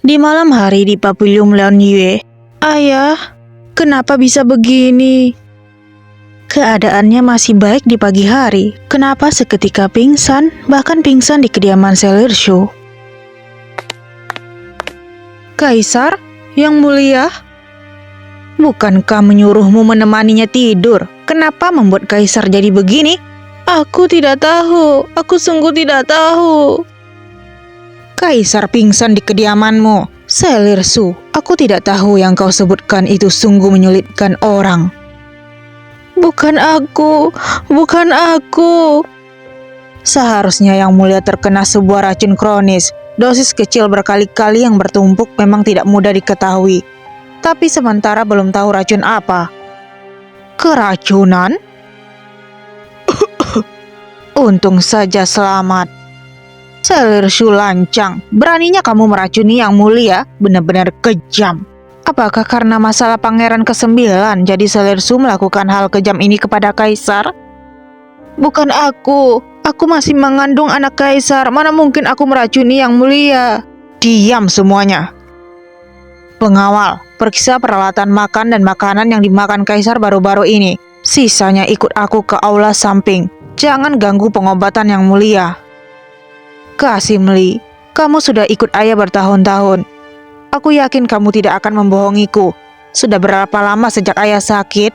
Di malam hari di Pavilion Lanyue. Ayah, kenapa bisa begini? Keadaannya masih baik di pagi hari. Kenapa seketika pingsan, bahkan pingsan di kediaman Selir Shu? Kaisar, yang mulia? Bukankah menyuruhmu menemaninya tidur? Kenapa membuat Kaisar jadi begini? Aku tidak tahu, aku sungguh tidak tahu. Kaisar pingsan di kediamanmu. Selir Shu, aku tidak tahu yang kau sebutkan itu sungguh menyulitkan orang. Bukan aku, bukan aku. Seharusnya yang mulia terkena sebuah racun kronis. Dosis kecil berkali-kali yang bertumpuk memang tidak mudah diketahui. Tapi sementara belum tahu racun apa. Keracunan? Untung saja selamat. Selir Shu lancang, beraninya kamu meracuni yang mulia, benar-benar kejam. Apakah karena masalah pangeran ke-9 jadi Selir Shu melakukan hal kejam ini kepada Kaisar? Bukan aku masih mengandung anak Kaisar, mana mungkin aku meracuni yang mulia. Diam semuanya. Pengawal, periksa peralatan makan dan makanan yang dimakan Kaisar baru-baru ini. Sisanya ikut aku ke aula samping. Jangan ganggu pengobatan yang mulia. Kasim Li, kamu sudah ikut ayah bertahun-tahun. Aku yakin kamu tidak akan membohongiku. Sudah berapa lama sejak ayah sakit?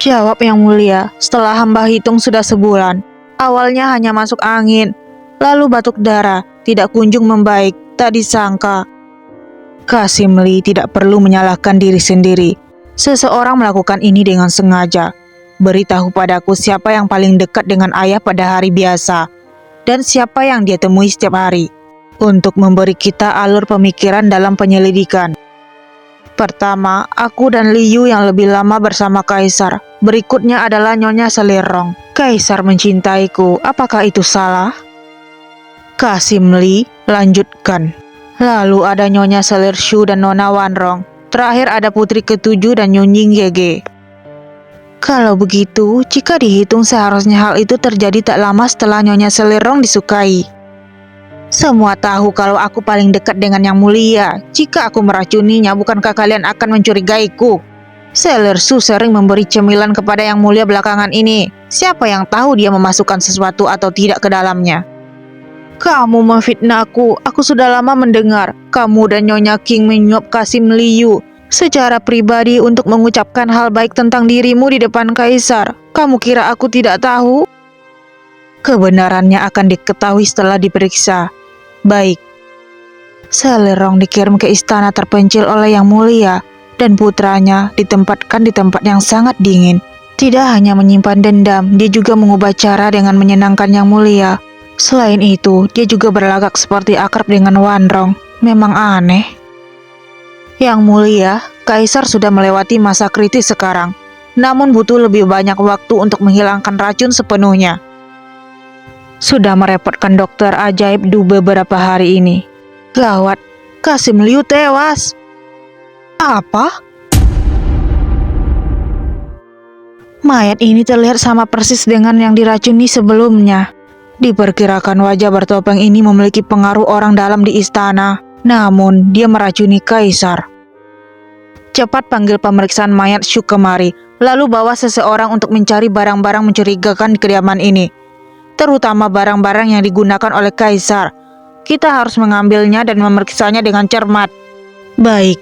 Jawab yang mulia, setelah hamba hitung sudah sebulan. Awalnya hanya masuk angin, lalu batuk darah, tidak kunjung membaik, tak disangka. Kasim Li tidak perlu menyalahkan diri sendiri. Seseorang melakukan ini dengan sengaja. Beritahu padaku siapa yang paling dekat dengan ayah pada hari biasa. Dan siapa yang dia temui setiap hari, untuk memberi kita alur pemikiran dalam penyelidikan. Pertama, aku dan Liu yang lebih lama bersama Kaisar. Berikutnya adalah Nyonya Selirong. Kaisar mencintaiku, apakah itu salah? Kasim Li, lanjutkan. Lalu ada Nyonya Selir Shu dan Nona Wanrong. Terakhir ada putri ke-7 dan Nyunjing Yege. Kalau begitu, jika dihitung seharusnya hal itu terjadi tak lama setelah Nyonya Selirong disukai. Semua tahu kalau aku paling dekat dengan yang mulia. Jika aku meracuninya, bukankah kalian akan mencurigaiku? Selir Shu sering memberi cemilan kepada yang mulia belakangan ini. Siapa yang tahu dia memasukkan sesuatu atau tidak ke dalamnya? Kamu memfitnahku. Aku sudah lama mendengar kamu dan Nyonya King menyuap Kasim Liu secara pribadi untuk mengucapkan hal baik tentang dirimu di depan Kaisar. Kamu kira aku tidak tahu? Kebenarannya akan diketahui setelah diperiksa. Baik. Selirong dikirim ke istana terpencil oleh yang mulia, dan putranya ditempatkan di tempat yang sangat dingin. Tidak hanya menyimpan dendam, dia juga mengubah cara dengan menyenangkan yang mulia. Selain itu, dia juga berlagak seperti akrab dengan Wanrong. Memang aneh. Yang mulia, Kaisar sudah melewati masa kritis sekarang, namun butuh lebih banyak waktu untuk menghilangkan racun sepenuhnya. Sudah merepotkan dokter ajaib Du beberapa hari ini. Gawat, Kasim Liu tewas. Apa? Mayat ini terlihat sama persis dengan yang diracuni sebelumnya. Diperkirakan wajah bertopeng ini memiliki pengaruh orang dalam di istana. Namun, dia meracuni Kaisar. Cepat panggil pemeriksaan mayat Shu kemari, lalu bawa seseorang untuk mencari barang-barang mencurigakan di kediaman ini. Terutama barang-barang yang digunakan oleh Kaisar. Kita harus mengambilnya dan memeriksanya dengan cermat. Baik.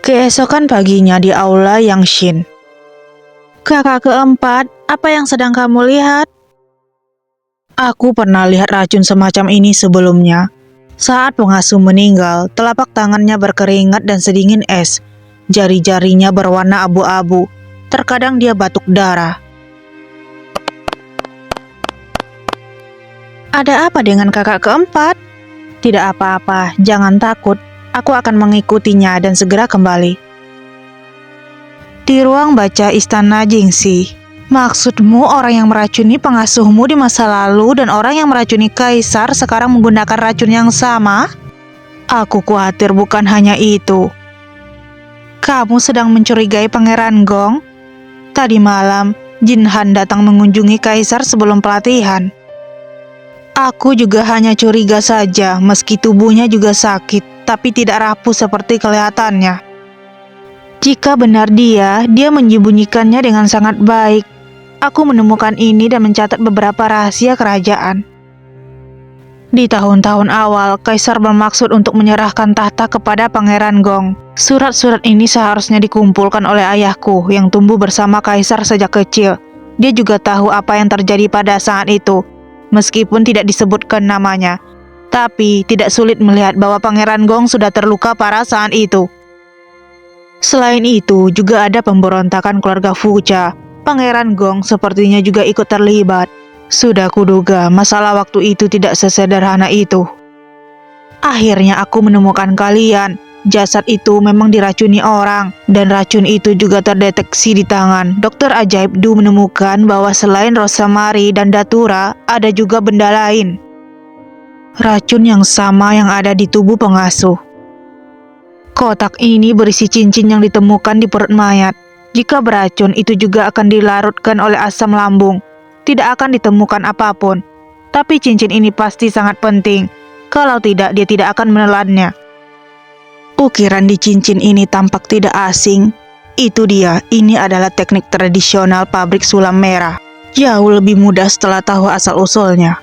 Keesokan paginya di aula Yang Shin. Kakak keempat, apa yang sedang kamu lihat? Aku pernah lihat racun semacam ini sebelumnya. Saat pengasuh meninggal, telapak tangannya berkeringat dan sedingin es. Jari-jarinya berwarna abu-abu. Terkadang dia batuk darah. Ada apa dengan kakak keempat? Tidak apa-apa, jangan takut. Aku akan mengikutinya dan segera kembali. Di ruang baca istana Jingxi. Maksudmu orang yang meracuni pengasuhmu di masa lalu dan orang yang meracuni Kaisar sekarang menggunakan racun yang sama? Aku khawatir bukan hanya itu. Kamu sedang mencurigai Pangeran Gong? Tadi malam, Jin Han datang mengunjungi Kaisar sebelum pelatihan. Aku juga hanya curiga saja, meski tubuhnya juga sakit, tapi tidak rapuh seperti kelihatannya. Jika benar dia menyembunyikannya dengan sangat baik. Aku menemukan ini dan mencatat beberapa rahasia kerajaan. Di tahun-tahun awal, Kaisar bermaksud untuk menyerahkan tahta kepada Pangeran Gong. Surat-surat ini seharusnya dikumpulkan oleh ayahku yang tumbuh bersama Kaisar sejak kecil. Dia juga tahu apa yang terjadi pada saat itu, meskipun tidak disebutkan namanya. Tapi tidak sulit melihat bahwa Pangeran Gong sudah terluka parah saat itu. Selain itu, juga ada pemberontakan keluarga Fuja. Pangeran Gong sepertinya juga ikut terlibat. Sudah kuduga masalah waktu itu tidak sesederhana itu. Akhirnya aku menemukan kalian. Jasad itu memang diracuni orang, dan racun itu juga terdeteksi di tangan. Dokter ajaib Du menemukan bahwa selain Rosemary dan Datura, ada juga benda lain. Racun yang sama yang ada di tubuh pengasuh. Kotak ini berisi cincin yang ditemukan di perut mayat. Jika beracun, itu juga akan dilarutkan oleh asam lambung. Tidak akan ditemukan apapun. Tapi cincin ini pasti sangat penting. Kalau tidak, dia tidak akan menelannya. Ukiran di cincin ini tampak tidak asing. Itu dia, ini adalah teknik tradisional pabrik sulam merah. Jauh lebih mudah setelah tahu asal-usulnya.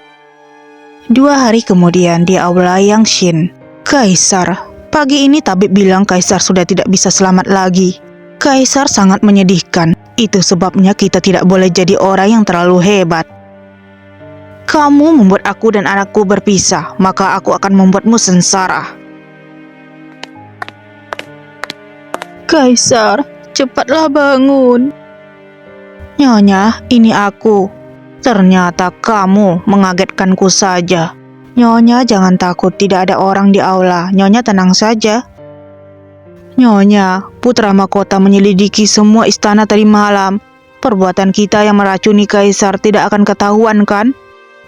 2 hari kemudian di aula Yangshin. Kaisar. Pagi ini tabib bilang Kaisar sudah tidak bisa selamat lagi. Kaisar sangat menyedihkan. Itu sebabnya kita tidak boleh jadi orang yang terlalu hebat. Kamu membuat aku dan anakku berpisah, maka aku akan membuatmu sengsara. Kaisar, cepatlah bangun. Nyonya, ini aku. Ternyata kamu mengagetkanku saja. Nyonya jangan takut, tidak ada orang di aula. Nyonya tenang saja. Nyonya, putra mahkota menyelidiki semua istana tadi malam. Perbuatan kita yang meracuni Kaisar tidak akan ketahuan kan?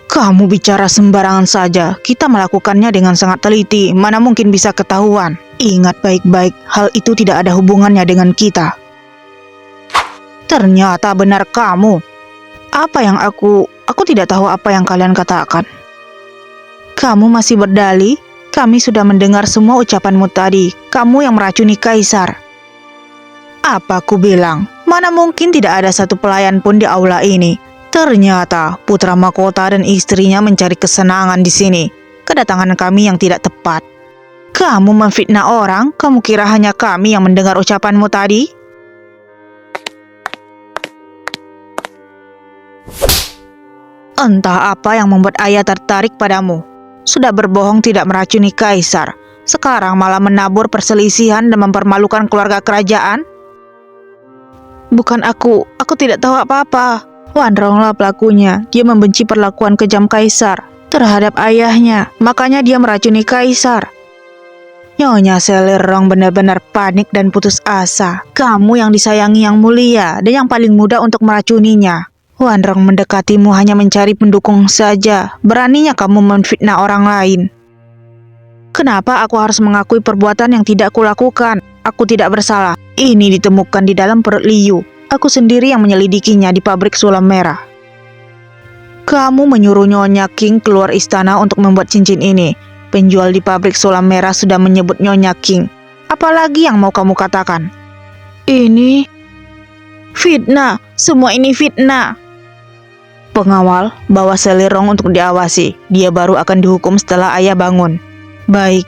Kamu bicara sembarangan saja. Kita melakukannya dengan sangat teliti. Mana mungkin bisa ketahuan? Ingat baik-baik, hal itu tidak ada hubungannya dengan kita. Ternyata benar kamu. Apa yang aku tidak tahu apa yang kalian katakan. Kamu masih berdalih? Kami sudah mendengar semua ucapanmu tadi. Kamu yang meracuni Kaisar. Apa aku bilang? Mana mungkin tidak ada satu pelayan pun di aula ini. Ternyata putra mahkota dan istrinya mencari kesenangan di sini. Kedatangan kami yang tidak tepat. Kamu memfitnah orang? Kamu kira hanya kami yang mendengar ucapanmu tadi? Entah apa yang membuat ayah tertarik padamu. Sudah berbohong tidak meracuni Kaisar. Sekarang malah menabur perselisihan dan mempermalukan keluarga kerajaan? Bukan aku tidak tahu apa-apa. Wan Ronglah pelakunya. Dia membenci perlakuan kejam Kaisar terhadap ayahnya. Makanya dia meracuni Kaisar. Nyonya Selirong benar-benar panik dan putus asa. Kamu yang disayangi yang mulia dan yang paling mudah untuk meracuninya. Wan Rong mendekatimu hanya mencari pendukung saja. Beraninya kamu menfitnah orang lain. Kenapa aku harus mengakui perbuatan yang tidak kulakukan? Aku tidak bersalah. Ini ditemukan di dalam perut Liu. Aku sendiri yang menyelidikinya di pabrik sulam merah. Kamu menyuruh Nyonya King keluar istana untuk membuat cincin ini. Penjual di pabrik sulam merah sudah menyebut Nyonya King. Apalagi yang mau kamu katakan? Ini fitnah. Semua ini fitnah. Pengawal, bawa Selirong untuk diawasi. Dia baru akan dihukum setelah ayah bangun. Baik.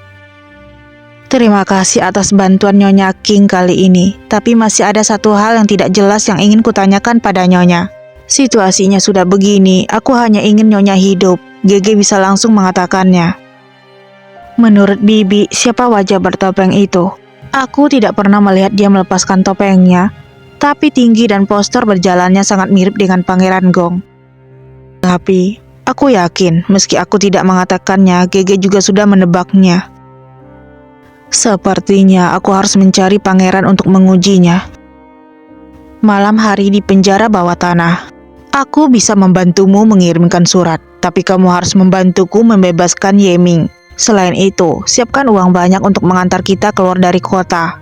Terima kasih atas bantuan Nyonya King kali ini. Tapi masih ada satu hal yang tidak jelas yang ingin kutanyakan pada Nyonya. Situasinya sudah begini, aku hanya ingin Nyonya hidup. Gege bisa langsung mengatakannya. Menurut Bibi, siapa wajah bertopeng itu? Aku tidak pernah melihat dia melepaskan topengnya. Tapi tinggi dan postur berjalannya sangat mirip dengan Pangeran Gong. Tapi, aku yakin meski aku tidak mengatakannya, Gege juga sudah menebaknya. Sepertinya aku harus mencari pangeran untuk mengujinya. Malam hari di penjara bawah tanah. Aku bisa membantumu mengirimkan surat, tapi kamu harus membantuku membebaskan Yeming. Selain itu, siapkan uang banyak untuk mengantar kita keluar dari kota.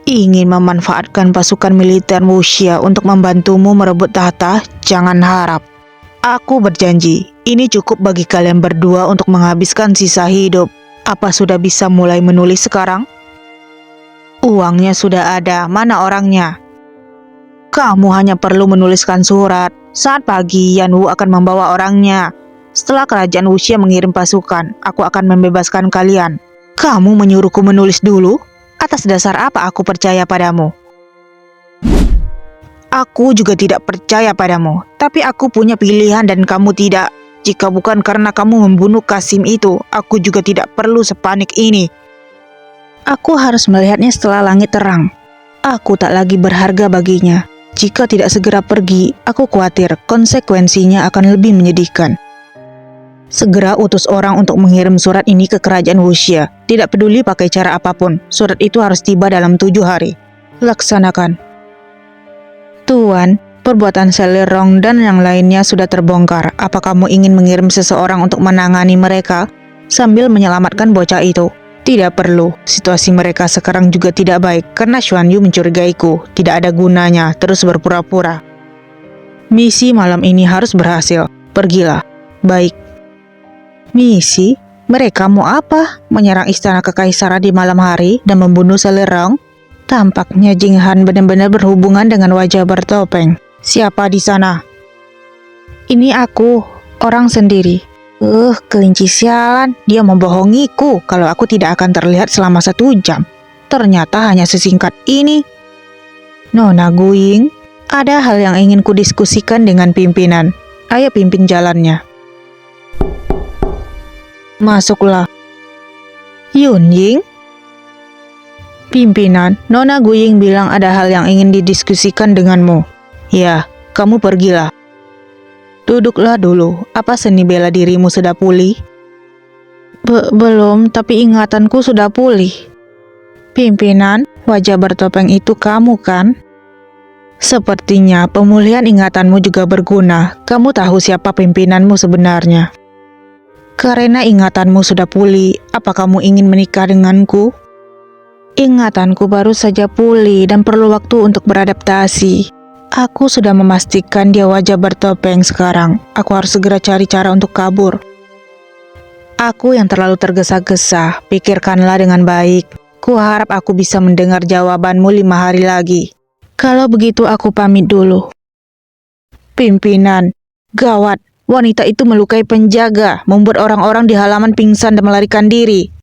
Ingin memanfaatkan pasukan militer Wuxia untuk membantumu merebut tahta? Jangan harap. Aku berjanji, ini cukup bagi kalian berdua untuk menghabiskan sisa hidup. Apa sudah bisa mulai menulis sekarang? Uangnya sudah ada, mana orangnya? Kamu hanya perlu menuliskan surat. Saat pagi, Yanwu akan membawa orangnya. Setelah kerajaan Wuxia mengirim pasukan, aku akan membebaskan kalian. Kamu menyuruhku menulis dulu? Atas dasar apa aku percaya padamu? Aku juga tidak percaya padamu, tapi aku punya pilihan dan kamu tidak. Jika bukan karena kamu membunuh Kasim itu, aku juga tidak perlu sepanik ini. Aku harus melihatnya setelah langit terang. Aku tak lagi berharga baginya. Jika tidak segera pergi, aku khawatir konsekuensinya akan lebih menyedihkan. Segera utus orang untuk mengirim surat ini ke kerajaan Wuxia. Tidak peduli pakai cara apapun, surat itu harus tiba dalam 7 hari. Laksanakan. Tuan, perbuatan Selirong dan yang lainnya sudah terbongkar. Apa kamu ingin mengirim seseorang untuk menangani mereka sambil menyelamatkan bocah itu? Tidak perlu. Situasi mereka sekarang juga tidak baik karena Xuan Yu mencurigaiku. Tidak ada gunanya terus berpura-pura. Misi malam ini harus berhasil. Pergilah. Baik. Misi? Mereka mau apa? Menyerang istana kekaisaran di malam hari dan membunuh Selirong? Tampaknya Jing Han benar-benar berhubungan dengan wajah bertopeng. Siapa di sana? Ini aku, orang sendiri. Kelinci sialan, dia membohongiku kalau aku tidak akan terlihat selama 1 jam. Ternyata hanya sesingkat ini. Nona Guing, ada hal yang ingin kudiskusikan dengan pimpinan. Ayo pimpin jalannya. Masuklah. Yun Ying? Pimpinan, Nona Guing bilang ada hal yang ingin didiskusikan denganmu. Ya, kamu pergilah. Duduklah dulu, apa seni bela dirimu sudah pulih? Belum, tapi ingatanku sudah pulih. Pimpinan, wajah bertopeng itu kamu kan? Sepertinya pemulihan ingatanmu juga berguna. Kamu tahu siapa pimpinanmu sebenarnya. Karena ingatanmu sudah pulih, apa kamu ingin menikah denganku? Ingatanku baru saja pulih dan perlu waktu untuk beradaptasi. Aku sudah memastikan dia wajah bertopeng sekarang. Aku harus segera cari cara untuk kabur. Aku yang terlalu tergesa-gesa, pikirkanlah dengan baik. Kuharap aku bisa mendengar jawabanmu 5 hari lagi. Kalau begitu aku pamit dulu. Pimpinan, gawat, wanita itu melukai penjaga, membuat orang-orang di halaman pingsan dan melarikan diri.